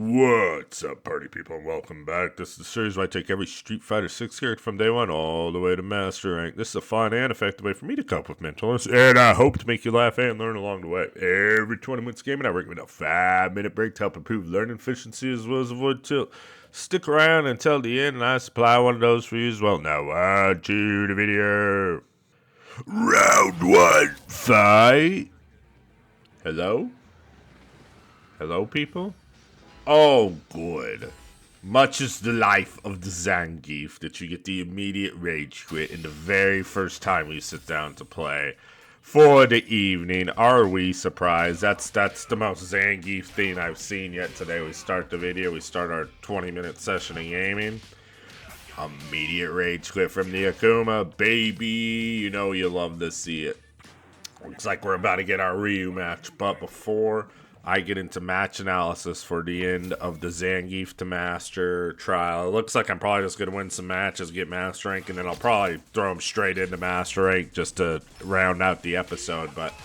What's up, party people, and welcome back. This is the series where I take every Street Fighter 6 character from day one all the way to Master Rank. This is a fun and effective way for me to cope with mental illness, and I hope to make you laugh and learn along the way. Every 20 minutes gaming, I recommend a 5-minute break to help improve learning efficiency as well as avoid tilt. Stick around until the end, and I supply one of those for you as well. Now, on to the video. Round 1, fight. Hello? Hello, people? Oh, good. Much is the life of the Zangief that you get the immediate rage quit in the very first time we sit down to play for the evening. Are we surprised? That's the most Zangief thing I've seen yet today. We start the video, we start our 20-minute session of gaming. Immediate rage quit from the Akuma, baby. You know you love to see it. Looks like we're about to get our Ryu match, but before I get into match analysis for the end of the Zangief to Master trial, it looks like I'm probably just going to win some matches, get Master Rank, and then I'll probably throw them straight into Master Rank just to round out the episode. But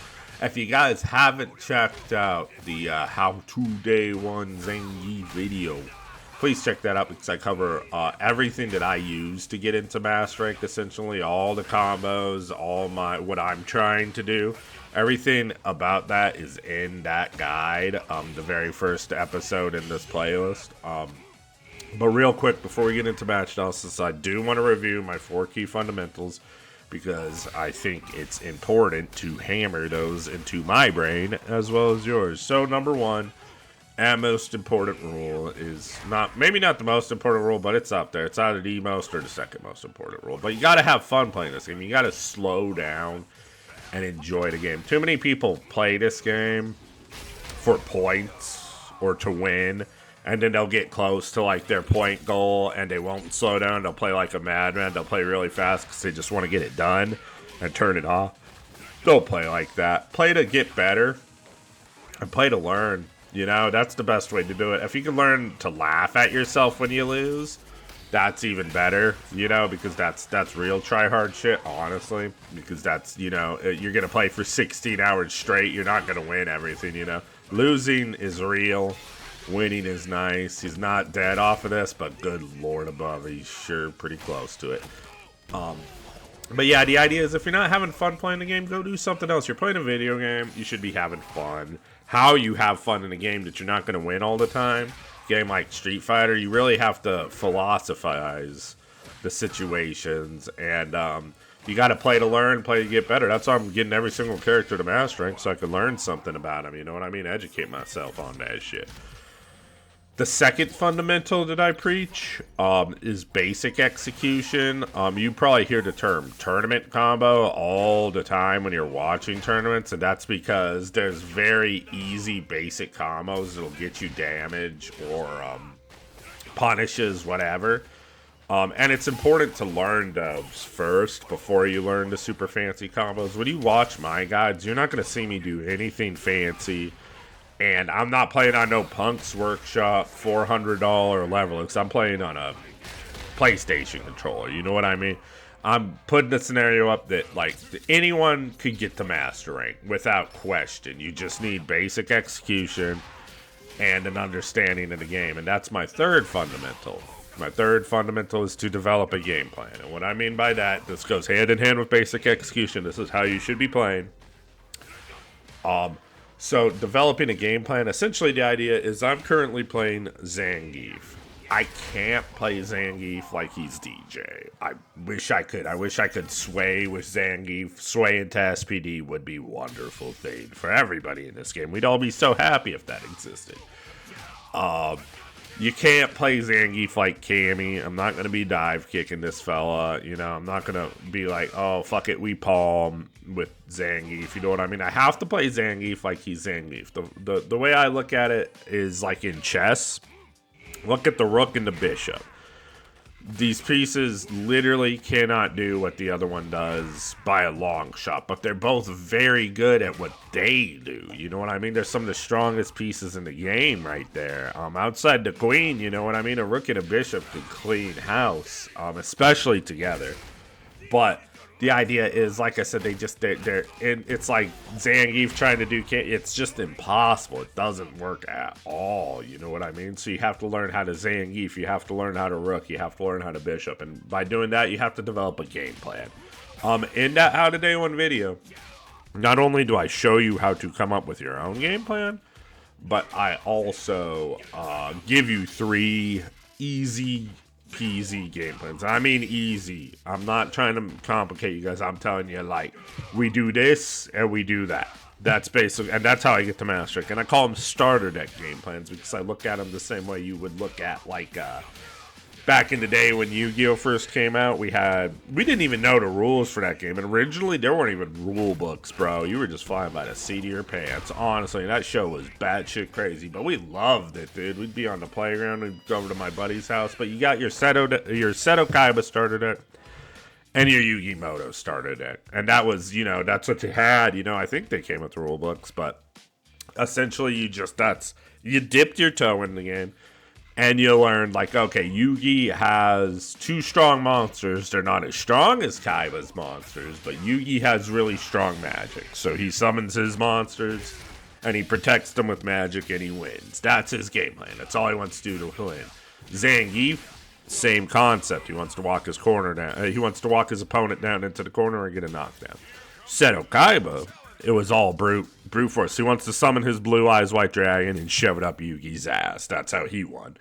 if you guys haven't checked out the How to Day 1 Zangief video, please check that out because I cover everything that I use to get into Master Rank, essentially all the combos, what I'm trying to do. Everything about that is in that guide, the very first episode in this playlist. But real quick, before we get into match analysis, I do want to review my 4 key fundamentals because I think it's important to hammer those into my brain as well as yours. So number 1, and most important rule is maybe not the most important rule, but it's up there. It's either the most or the second most important rule. But you got to have fun playing this game. You got to slow down and enjoy the game. Too many people play this game for points or to win, and then they'll get close to like their point goal and they won't slow down. They'll play like a madman. They'll play really fast because they just want to get it done and turn it off. Don't play like that. Play to get better and play to learn. You know, that's the best way to do it. If you can learn to laugh at yourself when you lose, that's even better, you know, because that's real try-hard shit, honestly. Because that's, you know, you're going to play for 16 hours straight. You're not going to win everything, you know. Losing is real. Winning is nice. He's not dead off of this, but good lord above, he's sure pretty close to it. But yeah, the idea is if you're not having fun playing the game, go do something else. You're playing a video game, you should be having fun. How you have fun in a game that you're not going to win all the time, game like Street Fighter, you really have to philosophize the situations, and you got to play to learn, play to get better. That's why I'm getting every single character to Master Rank, so I can learn something about them, you know what I mean? Educate myself on that shit. The second fundamental that I preach is basic execution. You probably hear the term tournament combo all the time when you're watching tournaments, and that's because there's very easy basic combos that'll get you damage or punishes, whatever. And it's important to learn those first before you learn the super fancy combos. When you watch my guides, you're not going to see me do anything fancy. And I'm not playing on no Punk's Workshop $400 level, because I'm playing on a PlayStation controller, you know what I mean? I'm putting the scenario up that, like, anyone could get to Master Rank without question. You just need basic execution and an understanding of the game, and that's my third fundamental. My third fundamental is to develop a game plan, and what I mean by that, this goes hand in hand with basic execution. This is how you should be playing. So, developing a game plan, essentially the idea is I'm currently playing Zangief. I can't play Zangief like he's DJ. I wish I could. I wish I could sway with Zangief. Sway into SPD would be a wonderful thing for everybody in this game. We'd all be so happy if that existed. You can't play Zangief like Cammy. I'm not going to be dive kicking this fella. You know, I'm not going to be like, oh, fuck it, we palm with Zangief. You know what I mean? I have to play Zangief like he's Zangief. The way I look at it is like in chess. Look at the rook and the bishop. These pieces literally cannot do what the other one does by a long shot, but they're both very good at what they do. You know what I mean? They're some of the strongest pieces in the game right there. Outside the queen, you know what I mean? A rook and a bishop can clean house, especially together. But the idea is, like I said, it's like Zangief trying to do, it's just impossible. It doesn't work at all, you know what I mean? So you have to learn how to Zangief, you have to learn how to Rook, you have to learn how to Bishop, and by doing that, you have to develop a game plan. In that How to Day One video, not only do I show you how to come up with your own game plan, but I also give you 3 easy peasy game plans. I mean easy. I'm not trying to complicate you guys. I'm telling you, like, we do this and we do that. That's basically, and that's how I get to Master. And I call them starter deck game plans because I look at them the same way you would look at, like, back in the day when Yu-Gi-Oh! First came out, we didn't even know the rules for that game. And originally, there weren't even rule books, bro. You were just flying by the seat of your pants. Honestly, that show was batshit crazy. But we loved it, dude. We'd be on the playground. We'd go over to my buddy's house. But you got your Seto Kaiba starter deck and your Yu-Gi-Moto starter deck. And that was, that's what you had. I think they came with the rule books. But essentially, you dipped your toe in the game. And you learn, like, okay, Yugi has 2 strong monsters. They're not as strong as Kaiba's monsters, but Yugi has really strong magic. So he summons his monsters, and he protects them with magic, and he wins. That's his game plan. That's all he wants to do to win. Zangief, same concept. He wants to walk his corner down. He wants to walk his opponent down into the corner and get a knockdown. Seto Kaiba, it was all brute force. He wants to summon his blue eyes white dragon and shove it up Yugi's ass. That's how he won.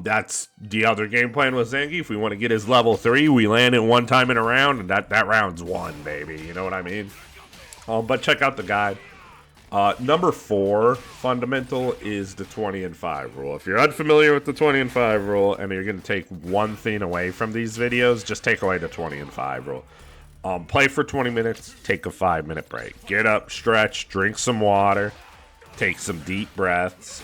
That's the other game plan with Zangief. If we want to get his level 3, we land it one time in a round, and that round's won, baby. You know what I mean? But check out the guide. Number 4 fundamental is the 20 and 5 rule. If you're unfamiliar with the 20 and 5 rule and you're going to take one thing away from these videos, just take away the 20 and 5 rule. Play for 20 minutes, take a 5-minute break. Get up, stretch, drink some water, take some deep breaths,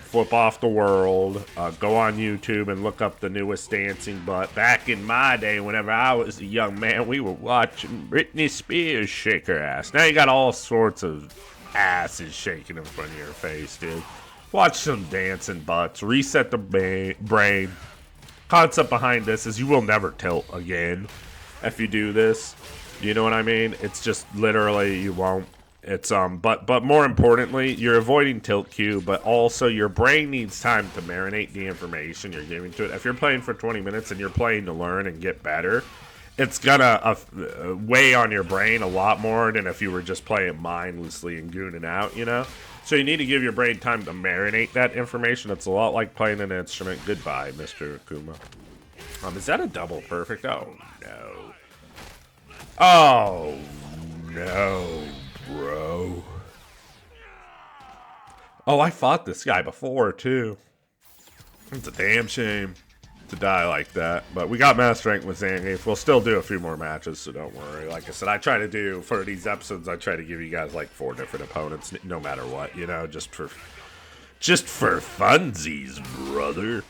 flip off the world, go on YouTube and look up the newest dancing butt. Back in my day, whenever I was a young man, we were watching Britney Spears shake her ass. Now you got all sorts of asses shaking in front of your face, dude. Watch some dancing butts, reset the brain. Concept behind this is you will never tilt again if you do this. You know what I mean? It's just literally you won't. It's but more importantly, you're avoiding tilt queue, but also your brain needs time to marinate the information you're giving to it. If you're playing for 20 minutes and you're playing to learn and get better, it's gonna weigh on your brain a lot more than if you were just playing mindlessly and gooning out, So you need to give your brain time to marinate that information. It's a lot like playing an instrument. Goodbye, Mr. Akuma. Is that a double perfect? Oh no. Oh no. Bro. Oh, I fought this guy before, too. It's a damn shame to die like that. But we got Master Rank with Zangief. We'll still do a few more matches, so don't worry. Like I said, I try to do, for these episodes, I try to give you guys like 4 different opponents, no matter what, just for funsies, brother.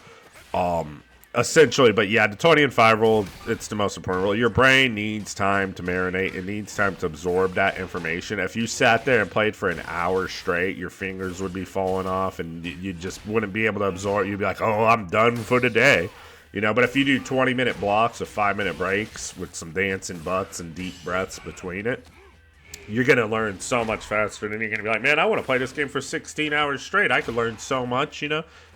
Essentially, but yeah, the 20 and 5 rule, it's the most important rule. Your brain needs time to marinate. It needs time to absorb that information. If you sat there and played for an hour straight, your fingers would be falling off and you just wouldn't be able to absorb. You'd be like, oh, I'm done for the day. But if you do 20-minute blocks of 5-minute breaks with some dancing butts and deep breaths between it, you're going to learn so much faster. And then you're going to be like, man, I want to play this game for 16 hours straight. I could learn so much,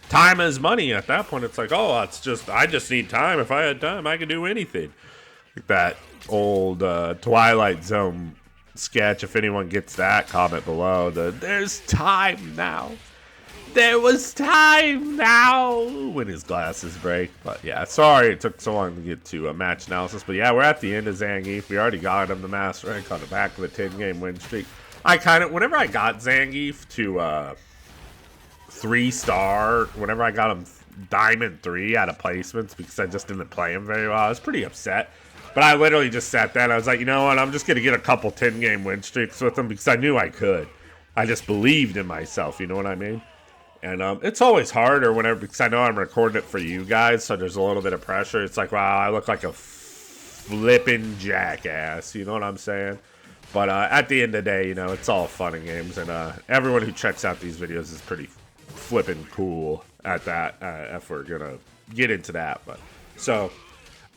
Time is money at that point. It's like, oh, I just need time. If I had time, I could do anything. Like that old Twilight Zone sketch. If anyone gets that, comment below. There's time now. There was time now when his glasses break. But yeah, sorry it took so long to get to a match analysis. But yeah, we're at the end of Zangief. We already got him the Master Rank on the back of a 10-game win streak. Whenever I got Zangief to 3-star, whenever I got him Diamond 3 out of placements because I just didn't play him very well, I was pretty upset. But I literally just sat there and I was like, you know what, I'm just going to get a couple 10-game win streaks with him because I knew I could. I just believed in myself, you know what I mean? And it's always harder whenever, because I know I'm recording it for you guys, so there's a little bit of pressure. It's like, wow, I look like a flipping jackass, you know what I'm saying? But at the end of the day, it's all fun and games, and everyone who checks out these videos is pretty flipping cool at that, if we're gonna get into that. But so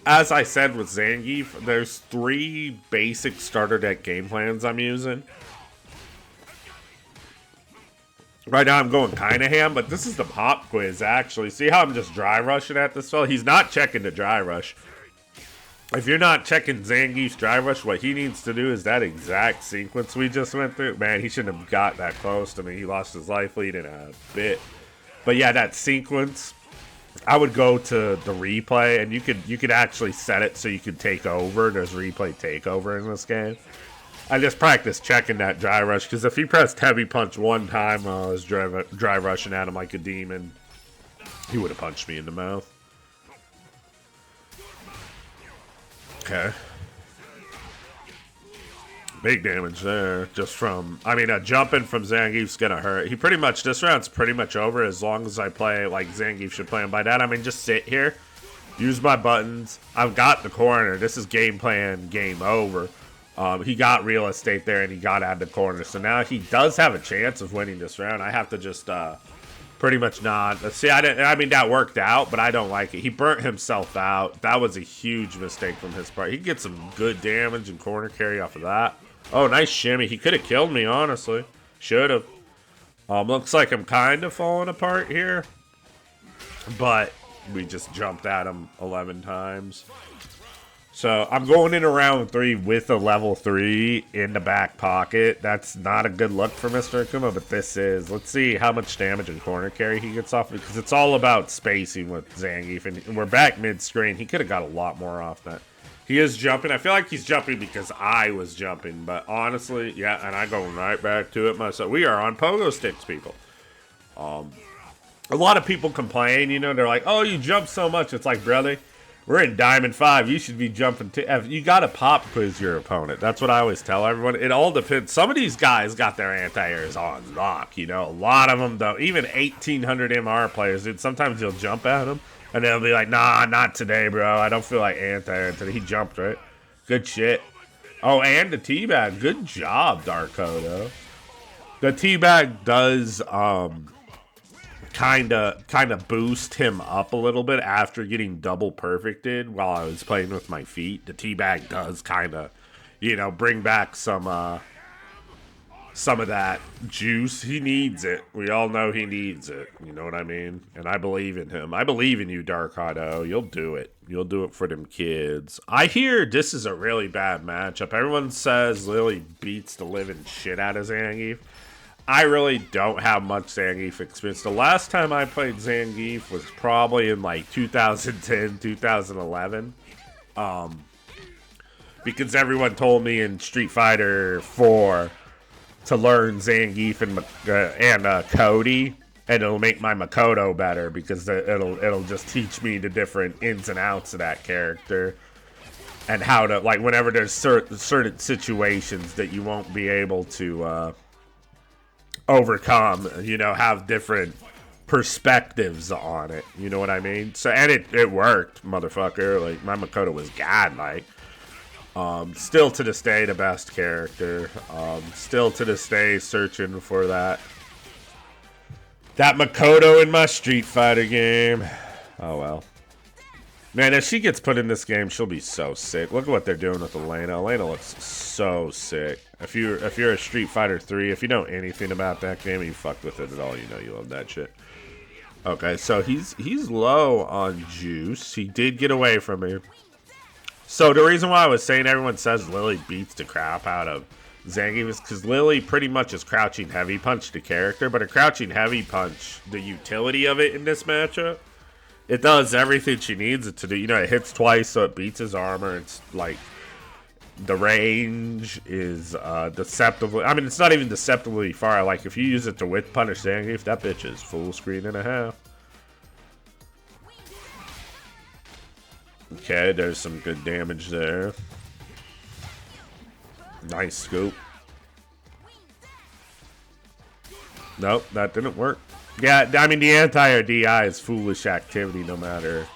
as I said with Zangief, there's 3 basic starter deck game plans I'm using. Right now I'm going kind of ham, but this is the pop quiz, actually. See how I'm just dry rushing at this fella? He's not checking the dry rush. If you're not checking Zangief's dry rush, what he needs to do is that exact sequence we just went through. Man, he shouldn't have got that close to me. He lost his life lead in a bit. But yeah, that sequence, I would go to the replay, and you could actually set it so you could take over. There's replay takeover in this game. I just practiced checking that dry rush, because if he pressed heavy punch one time while I was dry rushing at him like a demon, he would have punched me in the mouth. Okay. Big damage there, just from, I mean, jumping from Zangief's gonna hurt. He pretty much, this round's pretty much over as long as I play like Zangief should play him. By that, I mean, just sit here, use my buttons. I've got the corner. This is game plan, game over. He got real estate there, and he got out of the corner. So now he does have a chance of winning this round. I have to just pretty much not. See, I mean, that worked out, but I don't like it. He burnt himself out. That was a huge mistake from his part. He can get some good damage and corner carry off of that. Oh, nice shimmy. He could have killed me, honestly. Should have. Looks like I'm kind of falling apart here. But we just jumped at him 11 times. So I'm going into round 3 with a level 3 in the back pocket. That's not a good look for Mr. Akuma, but this is. Let's see how much damage and corner carry he gets off, because it's all about spacing with Zangief. And we're back mid-screen. He could have got a lot more off that. He is jumping. I feel like he's jumping because I was jumping. But honestly, yeah, and I go right back to it myself. We are on pogo sticks, people. A lot of people complain, you know. They're like, oh, you jump so much. It's like, brother, we're in Diamond 5. You should be jumping too. You got to pop quiz your opponent. That's what I always tell everyone. It all depends. Some of these guys got their anti-airs on lock, you know. A lot of them, though. Even 1800 MR players, dude, sometimes you'll jump at them, and they'll be like, nah, not today, bro. I don't feel like anti-air today. He jumped, right? Good shit. Oh, and the teabag. Good job, Darkodo. The teabag does, kind of boost him up a little bit after getting double perfected while I was playing with my feet. The teabag does kind of, you know, bring back some of that juice. He needs it. We all know he needs it. You know what I mean? And I believe in him. I believe in you, Darkodo. You'll do it. You'll do it for them kids. I hear this is a really bad matchup. Everyone says Lily beats the living shit out of Zangief. I really don't have much Zangief experience. The last time I played Zangief was probably in like 2010, 2011. Because everyone told me in Street Fighter 4 to learn Zangief and Cody, and it'll make my Makoto better because it'll just teach me the different ins and outs of that character. And how to, like, whenever there's certain situations that you won't be able to overcome, you know, have different perspectives on it, you know what I mean? So, and it worked, motherfucker. Like, my Makoto was godlike. Still to this day the best character. Still to this day searching for that Makoto in my Street Fighter game. Oh well. Man, if she gets put in this game, she'll be so sick. Look at what they're doing with Elena. Elena looks so sick. If you're a Street Fighter 3, if you know anything about that game and you fucked with it at all, you know you love that shit. Okay, so he's low on juice. He did get away from me. So the reason why I was saying everyone says Lily beats the crap out of Zangief is because Lily pretty much is crouching heavy punch the character, but a crouching heavy punch, the utility of it in this matchup, it does everything she needs it to do. You know, it hits twice, so it beats his armor. It's like, the range is deceptively, I mean, it's not even deceptively far. Like, if you use it to whip punish Zangief, that bitch is full screen and a half. Okay, there's some good damage there. Nice scoop. Nope, that didn't work. Yeah, I mean, the anti-air DI is foolish activity no matter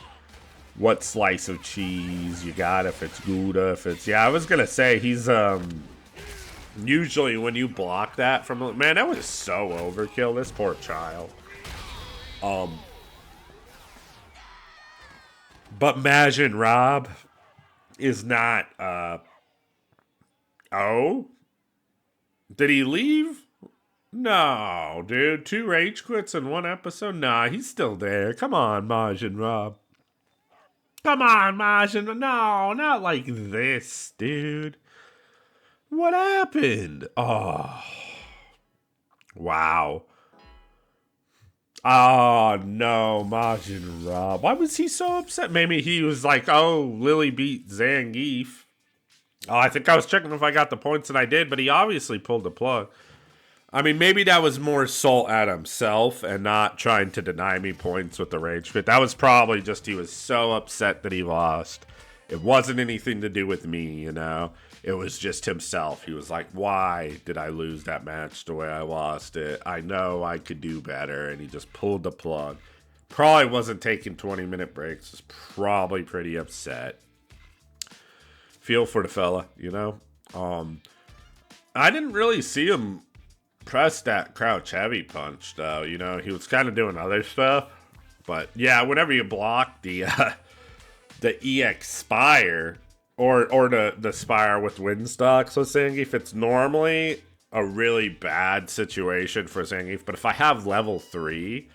what slice of cheese you got, if it's Gouda, if it's... Yeah, I was gonna say, he's, usually when you block that from... Man, that was so overkill, this poor child. But Majin Rob is not, oh? Did he leave? No, dude. 2 rage quits in 1 episode? Nah, he's still there. Come on, Majin Rob. Come on, Majin. No, not like this, dude. What happened? Oh. Wow. Oh, no, Majin Rob. Why was he so upset? Maybe he was like, oh, Lily beat Zangief. Oh, I think I was checking if I got the points, and I did, but he obviously pulled the plug. I mean, maybe that was more salt at himself and not trying to deny me points with the rage fit. That was probably just he was so upset that he lost. It wasn't anything to do with me, you know? It was just himself. He was like, why did I lose that match the way I lost it? I know I could do better. And he just pulled the plug. Probably wasn't taking 20-minute breaks. Was probably pretty upset. Feel for the fella, you know? I didn't really see him press that crouch heavy punch, though. You know, he was kind of doing other stuff. But, yeah, whenever you block the EX Spire... Or the Spire with Windstocks with Zangief, it's normally a really bad situation for Zangief. But if I have level 3,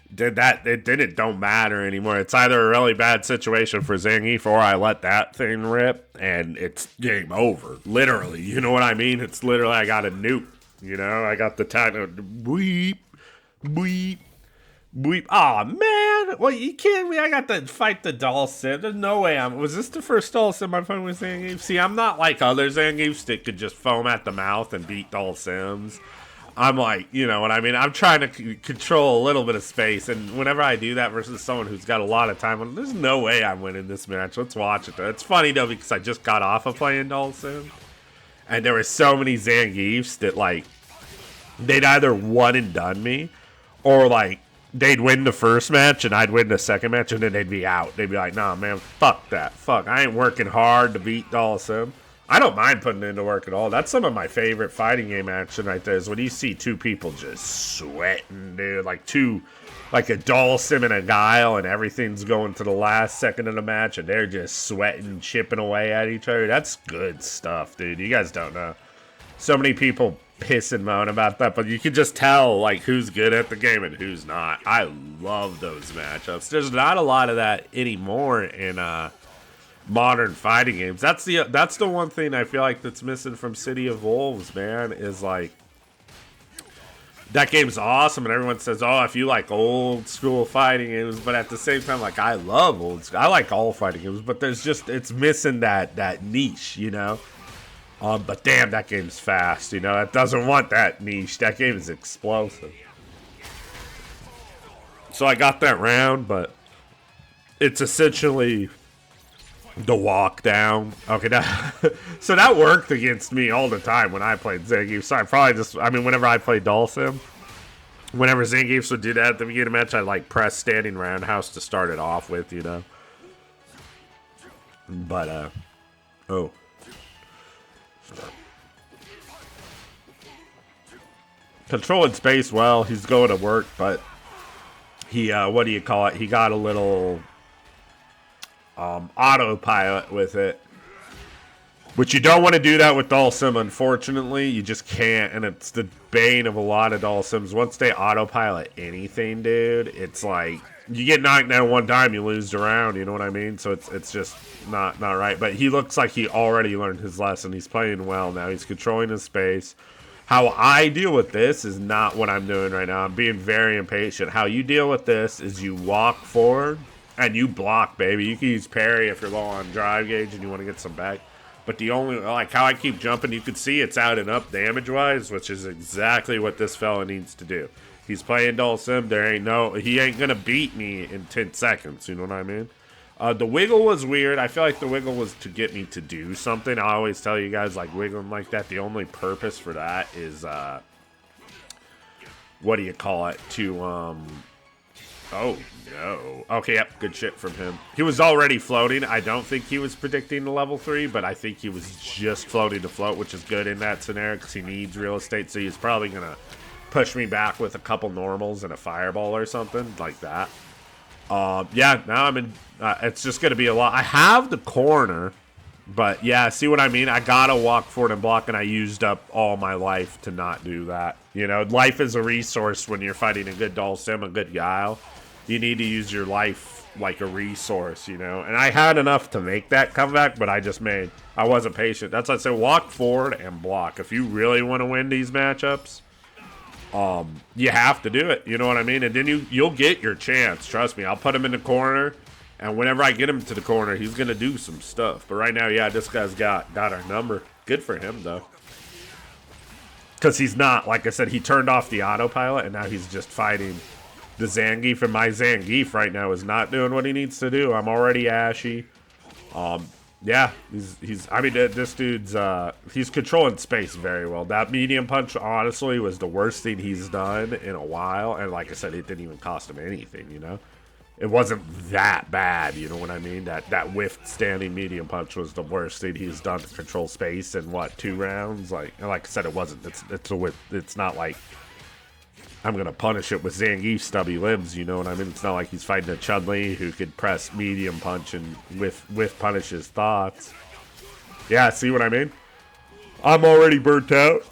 then it don't matter anymore. It's either a really bad situation for Zangief or I let that thing rip and it's game over. Literally, you know what I mean? It's literally I got a nuke. You know, I got the time to weep, weep. Oh man! Well, you kidding me? I got to fight the doll sim. There's no way was this the first doll sim I'm playing with Zangief? See, I'm not like other Zangiefs that could just foam at the mouth and beat doll sims. I'm like, you know what I mean? I'm trying to control a little bit of space, and whenever I do that versus someone who's got a lot of time, there's no way I'm winning this match. Let's watch it though. It's funny though because I just got off of playing doll sim, and there were so many Zangiefs that like they'd either one and done me, or like they'd win the first match and I'd win the second match and then they'd be out. They'd be like, nah, man, fuck that. Fuck, I ain't working hard to beat doll sim. I don't mind putting into work at all. That's some of my favorite fighting game action right there is when you see 2 people just sweating, dude. Like a doll sim and a guile and everything's going to the last second of the match and they're just sweating, chipping away at each other. That's good stuff, dude. You guys don't know. So many people piss and moan about that, but you can just tell like who's good at the game and who's not. I love those matchups. There's not a lot of that anymore in modern fighting games. That's the one thing I feel like that's missing from City of Wolves, man, is like that game's awesome and everyone says, oh, if you like old school fighting games, but at the same time, like I love old school. I like all fighting games, but there's just it's missing that niche, you know. But damn, that game's fast, you know. It doesn't want that niche. That game is explosive. So I got that round, but it's essentially the walk down. Okay, so that worked against me all the time when I played Zangief. So I probably whenever I played doll sim, whenever Zangief would do that at the beginning of the match, I'd like press standing roundhouse to start it off with, you know. But, oh. Controlling space well, he's going to work, but he, what do you call it? He got a little autopilot with it. Which you don't want to do that with doll sim, unfortunately. You just can't, and it's the bane of a lot of doll sims. Once they autopilot anything, dude, it's like you get knocked down one time, you lose the round, you know what I mean? So it's just not right. But he looks like he already learned his lesson. He's playing well now. He's controlling his space. How I deal with this is not what I'm doing right now. I'm being very impatient. How you deal with this is you walk forward and you block, baby. You can use parry if you're low on drive gauge and you want to get some back. But the only, like how I keep jumping, you can see it's out and up damage-wise, which is exactly what this fella needs to do. He's playing doll sim. He ain't going to beat me in 10 seconds. You know what I mean? The wiggle was weird. I feel like the wiggle was to get me to do something. I always tell you guys, like, wiggling like that, the only purpose for that is, what do you call it? To, oh, no. Okay, yep, good shit from him. He was already floating. I don't think he was predicting the level 3, but I think he was just floating to float, which is good in that scenario because he needs real estate, so he's probably going to push me back with a couple normals and a fireball or something like that. Yeah, now I'm in. It's just going to be a lot. I have the corner, but yeah, see what I mean? I got to walk forward and block, and I used up all my life to not do that. You know, life is a resource when you're fighting a good Dhalsim, a good Guile. You need to use your life like a resource, you know? And I had enough to make that comeback, but I wasn't patient. That's why I say walk forward and block. If you really want to win these matchups, you have to do it. You know what I mean? And then you'll get your chance. Trust me. I'll put him in the corner, and whenever I get him to the corner, he's gonna do some stuff. But right now, yeah, this guy's got our number. Good for him though, because he's not, like I said, he turned off the autopilot, and now he's just fighting the Zangief. And my Zangief right now is not doing what he needs to do. I'm already ashy. Yeah, he's. I mean, this dude's. He's controlling space very well. That medium punch, honestly, was the worst thing he's done in a while. And like I said, it didn't even cost him anything. You know, it wasn't that bad. You know what I mean? That whiffed standing medium punch was the worst thing he's done to control space in what, 2 rounds. Like I said, it wasn't. It's not like I'm gonna punish it with Zangief stubby limbs, you know what I mean? It's not like he's fighting a Chun-Li who could press medium punch and with punish his thoughts. Yeah, see what I mean? I'm already burnt out.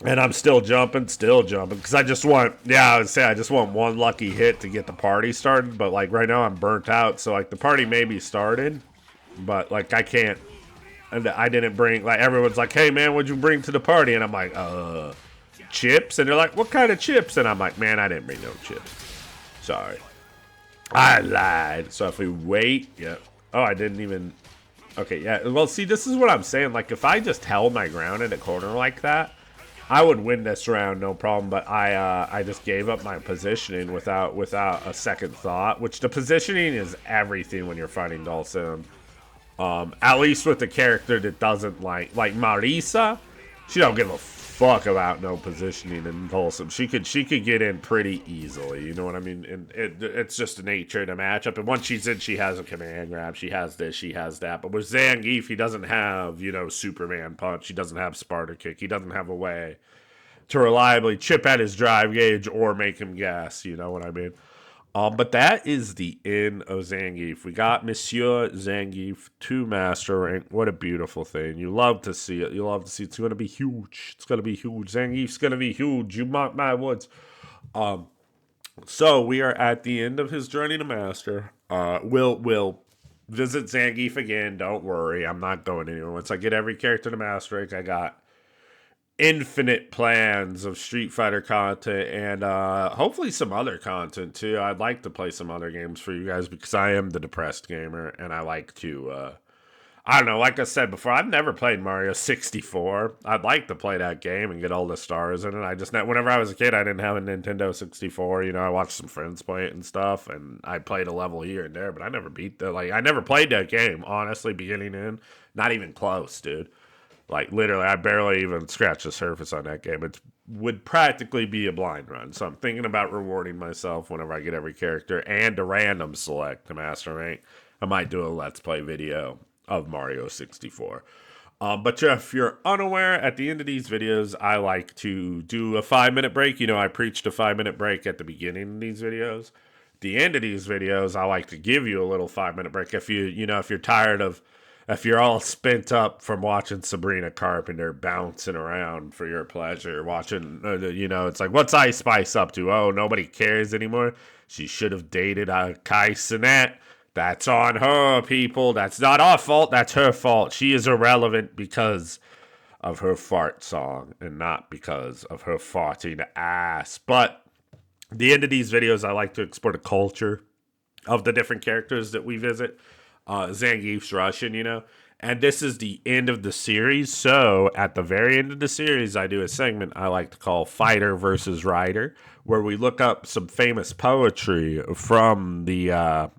And I'm still jumping, because I just want, I would say I just want one lucky hit to get the party started, but like right now I'm burnt out, so like the party may be started, but like I can't, and I didn't bring, like everyone's like, hey man, what'd you bring to the party? And I'm like, chips. And they're like, what kind of chips? And I'm like, man, I didn't bring no chips. Sorry. I lied. So if we wait, yeah. Oh, I didn't even. Okay, yeah. Well, see, this is what I'm saying. Like, if I just held my ground in a corner like that, I would win this round, no problem. But I just gave up my positioning without a second thought. Which the positioning is everything when you're fighting Dhalsim. At least with the character that doesn't like Marisa, she don't give a fuck about no positioning in Dhalsim. She could get in pretty easily, you know what I mean? And it's just a nature to matchup. And once she's in, she has a command grab. She has this, she has that. But with Zangief, he doesn't have, you know, Superman punch. He doesn't have Sparta kick. He doesn't have a way to reliably chip at his drive gauge or make him gas, you know what I mean? But that is the end of Zangief. We got Monsieur Zangief to master rank. What a beautiful thing. You love to see it. You love to see it. It's going to be huge. It's going to be huge. Zangief's going to be huge. You mark my words. So we are at the end of his journey to master. We'll visit Zangief again. Don't worry. I'm not going anywhere. Once I get every character to master rank, I got infinite plans of Street Fighter content and hopefully some other content too. I'd like to play some other games for you guys because I am the depressed gamer and I like to I don't know, like I said before, I've never played Mario 64. I'd like to play that game and get all the stars in it. I just, whenever I was a kid, I didn't have a Nintendo 64. You know, I watched some friends play it and stuff, and I played a level here and there, but I never beat I never played that game, honestly, beginning to end. Not even close, dude. Like, literally, I barely even scratched the surface on that game. It would practically be a blind run. So I'm thinking about rewarding myself whenever I get every character and a random select to master rank. I might do a Let's Play video of Mario 64. But if you're unaware, at the end of these videos, I like to do a 5-minute break. You know, I preached a 5-minute break at the beginning of these videos. At the end of these videos, I like to give you a little 5-minute break. If if you're tired of, if you're all spent up from watching Sabrina Carpenter bouncing around for your pleasure, watching, it's like, what's Ice Spice up to? Oh, nobody cares anymore. She should have dated Kai Cenat. That's on her, people. That's not our fault. That's her fault. She is irrelevant because of her fart song and not because of her farting ass. But at the end of these videos, I like to explore the culture of the different characters that we visit. Zangief's Russian, and this is the end of the series. So at the very end of the series, I do a segment I like to call Fighter versus Writer, where we look up some famous poetry from the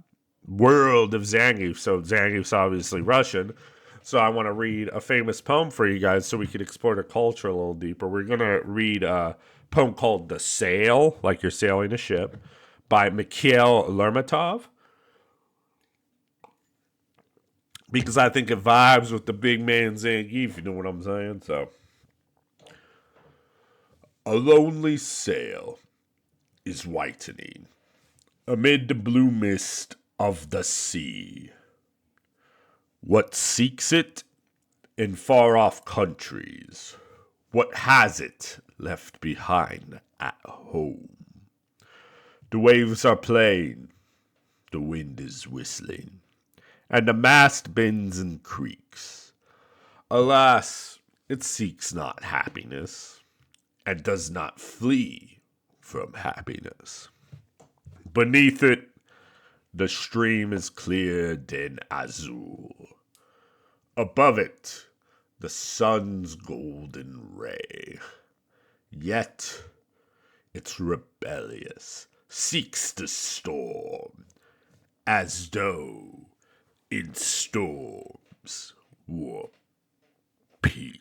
world of Zangief. So Zangief's obviously Russian. So I want to read a famous poem for you guys so we can explore the culture a little deeper. We're going to read a poem called The Sail, like you're sailing a ship, by Mikhail Lermontov, because I think it vibes with the big man Zangief, you know what I'm saying? So, a lonely sail is whitening Amid the blue mist of the sea, what seeks it in far-off countries? What has it left behind at home? The waves are playing, the wind is whistling, and the mast bends and creaks. Alas, it seeks not happiness, and does not flee from happiness. Beneath it, the stream is cleared in azure. Above it, the sun's golden ray. Yet, it's rebellious, seeks the storm, as though in storms were peace.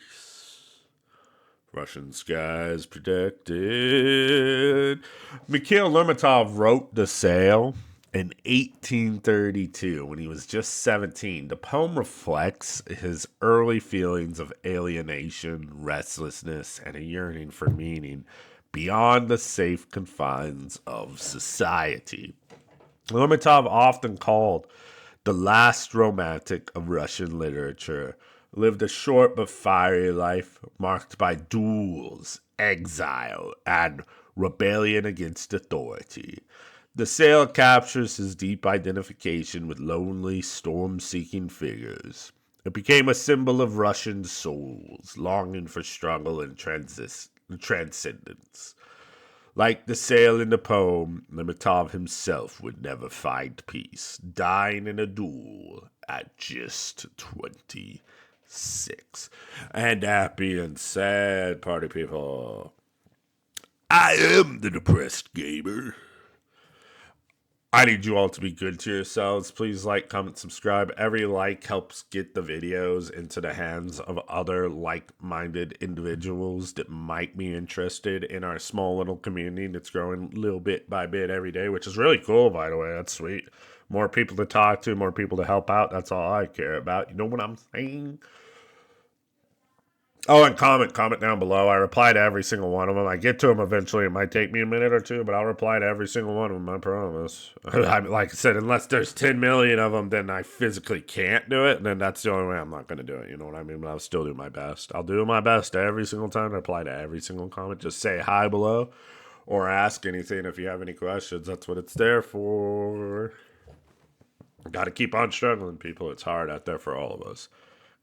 Russian skies protected. Mikhail Lermontov wrote The Sail in 1832 when he was just 17. The poem reflects his early feelings of alienation, restlessness, and a yearning for meaning beyond the safe confines of society. Lermontov, often called the last romantic of Russian literature, lived a short but fiery life marked by duels, exile, and rebellion against authority. The Sail captures his deep identification with lonely, storm-seeking figures. It became a symbol of Russian souls, longing for struggle and transcendence. Like the sail in the poem, Lermontov himself would never find peace, dying in a duel at just 26. And happy and sad, party people. I am the depressed gamer. I need you all to be good to yourselves. Please like, comment, subscribe. Every like helps get the videos into the hands of other like-minded individuals that might be interested in our small little community that's growing little bit by bit every day, which is really cool, by the way. That's sweet. More people to talk to, more people to help out. That's all I care about. You know what I'm saying? Oh, and comment down below. I reply to every single one of them. I get to them eventually. It might take me a minute or two, but I'll reply to every single one of them, I promise. Like I said, unless there's 10 million of them, then I physically can't do it, and then that's the only way I'm not going to do it. You know what I mean? But I'll still do my best. I'll do my best every single time to reply to every single comment. Just say hi below or ask anything if you have any questions. That's what it's there for. Got to keep on struggling, people. It's hard out there for all of us.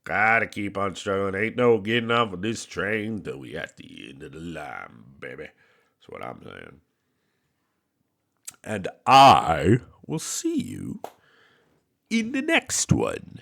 Gotta keep on struggling. Ain't no getting off of this train till we at the end of the line, baby. That's what I'm saying. And I will see you in the next one.